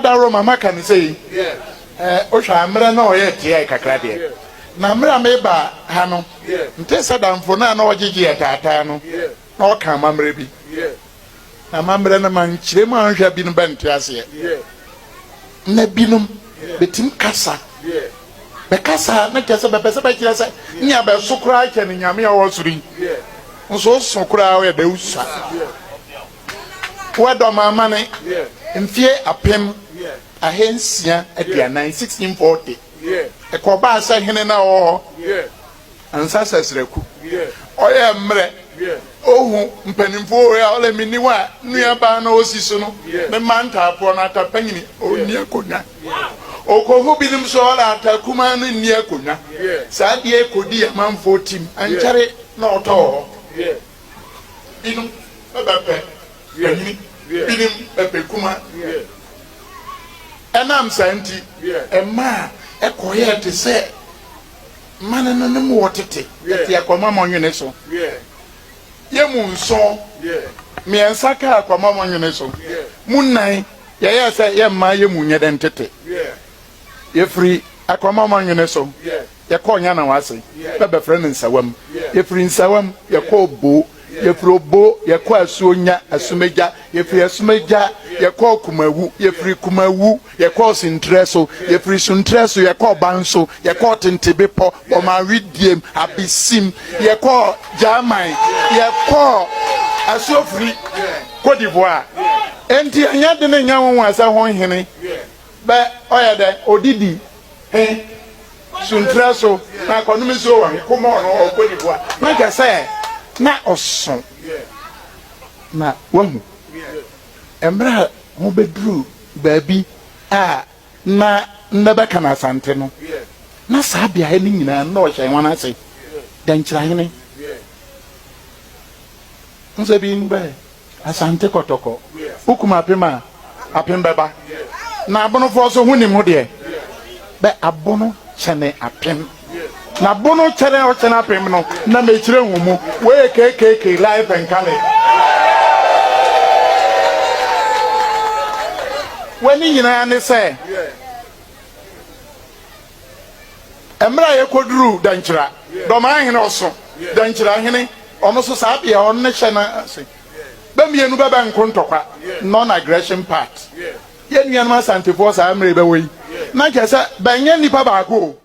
Ada Roma maka ni say ohwa amre na oye tie kakra de na amre ameba ha no ntesa damfo na ogege etata no na o kan mamre bi na mamre na man chire mu anhwa bi no bante ase na binum betim kasa be kasa na kesa be pese be kire se nya be sokura ke ni nyame a wo suri nso sokura we de usa wa do mama ne mfie apem ahensia aduanan 1640 ekoba asa hene na wo ansa sasreku oye mre ohu mpanimfo ya ole miniwa nuaba na osiso no me manta apo na atapanyini oni akonya okohu binim so ola atakuma no ni akonya saa de ekodi amanfo tim ankyare na oto binum bebepe yini binim bepe kuma enam santi ema ekoye te se mana no nem wotete te akoma monwene so yemu nso miensa ka akoma monwene so munnan ye se ye ma yemu nyeden tete ye free akoma monwene so ye konya na wase bebe friend nsawam ye free nsawam ye ko bo ye free bo ye ko asuonya asumeja ye free asumeja ye ko kumawu ye free kumawu ye ko sintreso ye free sintreso ye ko banso ye ko tentebepo o ma widiem abisim ye ko jamai ye ko asofri Côte d'Ivoire enti anya de ne nyawo asa ho hene be oyede odidi sintreso na konumi so wa kuma no Côte d'Ivoire na ka say na oson na wahu emra ho bedru baabi a na ndabaka na Asante no na sabia he nyina na o hye wana ase dan kira hene nse bi nbe Asante kotoko ukuma apema apembeba na abono fo so hunim ho de be abono chene apem na bono chere o chena apem no na me kire humu we kekeke life and color when nyina ne say emra ye koduru danchira Dormaa hene oso danchira hene ono so sabia on ne chena ase ba mienu baba nkontokwa non aggression part ye nuan ma Asante force amre be we na kesa banye nipa ba ko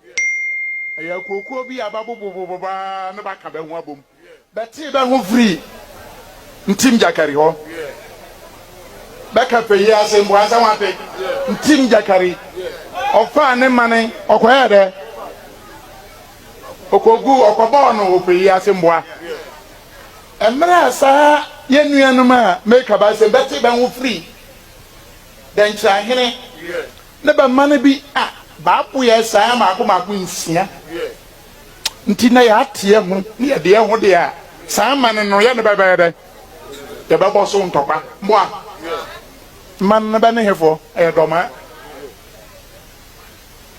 ya kokuo bi ababoboboba na baka be ho abom beti be ho free ntim jakari ho baka pe yi asembo asa wate ntim jakari ofa ne mane okoya de okogu okobo no ope yi asembo emra sa ye nuanum a make ba se beti be ho free den kira hene ne ba mane bi ba pu ye sa ma ko nsia nti na ya tie ho ne ye de ho de a sa ma no ye ne ba ba de ye ba bo so ntokwa mo a man na ba ne hefo e Dormaa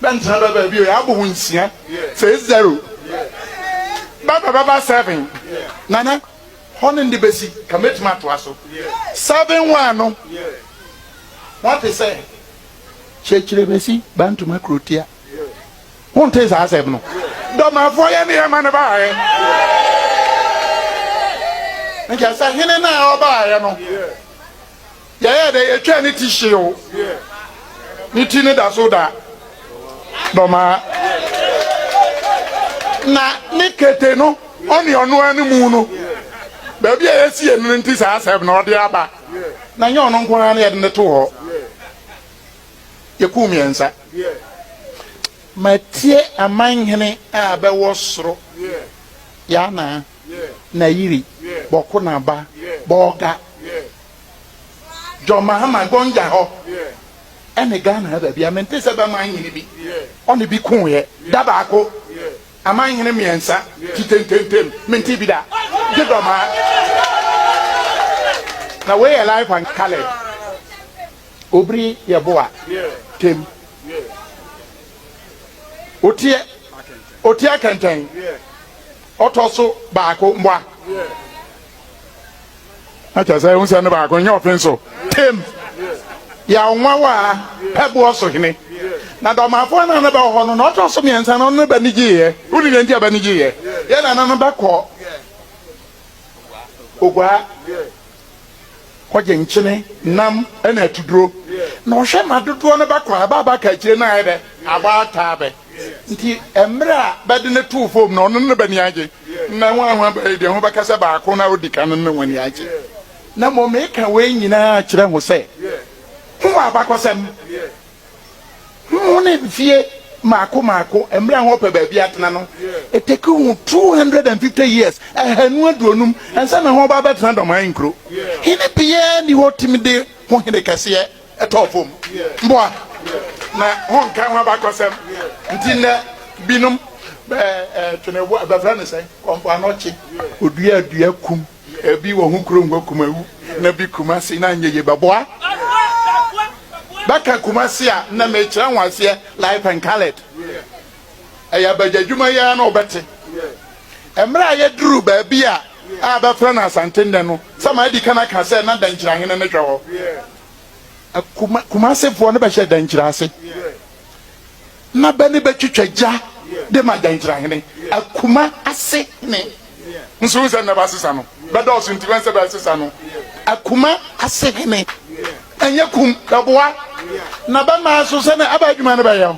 ben tra ba bi o ya bo nsia 60 ba 7 nana honin de besi kametma to aso 7-1 no what is say chechire besi bantu makrotia wonte za aseb no Dormaa fo ye ne ma ne ba ye nja sa hene na oba ye no ye de etwa ni tishie o ni tini da so da Dormaa na ni kete no oni onu ani mu no ba bia ye si enu nti sa aseb no de aba na nye ono nko na ye de to ho ye kumiensa matie amanhene a be wosoro ya na yiri boko na ba boga jo mahama gonja ho ene Ghana ba bia mente se ba manhene bi oni bi kunye daba ko amanhene miensa titentem mente bi da de Dormaa na we life and color obri ye boa tem otie kenten otoso baako mwa acha say unse ne baako nya ofenso tem ya onwa pebo so hene na domafo na na ba ho no no to so miensa no no ba ni giye uni ne ntia ba ni giye ye na na ba ko ogwa kwaje nchine nam na atuduro na ohwe madodo no ba kwa ba ka kire na ebe aba ta be nti emra ba de ne tu fom no no ba ni age na nwa nwa ba de ho ba kasa ba ko na odika no no wani age na mo me ka we nyina kire ho se ho abakosem Mone vie mako emre ho pe ba bia tena no it take 250 years ahanu adonum ansa na ho ba betena do man nkro hine bia ni hotimide ho hine kase etofom mboa na ho nka ho abakosem ntina binum tunewo abafra ne sai kompo anochi odua kum ebi wo ho kro ngwa awu na bi Kumasi na nyeye baboa Baka Kumasi na mechira nwanse life and colored. Aya bajadwuma ya na obete. Emra ya duru ba bia ba fra na Asantes no. Sama di kana ka se na dankyira hene ne hwo. Kumasi fo ne ba hye dankyira ase. Na ba ne ba twitwaja de ma dankyira hene. Akuma ase ne. Nso se na ba sesa no. Ba do so nti wanse ba sesa no. Akuma ase ne. Anya kum daboa na ba ma so se na abadwuma ne ba yaw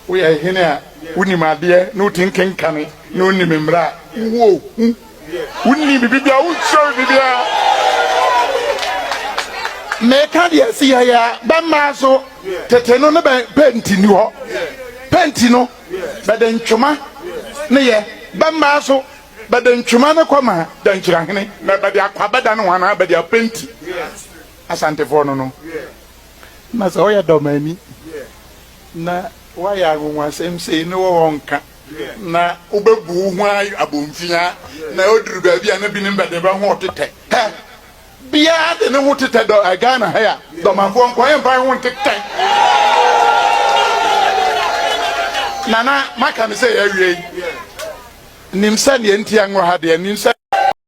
we ya hene a woni made no tinkenkane no ni memra wo woni bibia wo so bibia me ka dia si ya ba ma so tete no ne ba penti ni ho penti no ba de ntwoma ne ye ba ma so ba de ntwoma ne kwama dankyira hene na ba de akwabada ne wana ba de penti Asante for no na so ya domani na wa ya nwa sem sei no wonka na obebu hu abomfia na oduru ba bia na bi ne mbede ba ho tete he bia de ne ho tete do Ghana ha ya domafo nko en ba ho tete nana maka me say ya wie nimsa ne ntia nwo ha de nimsa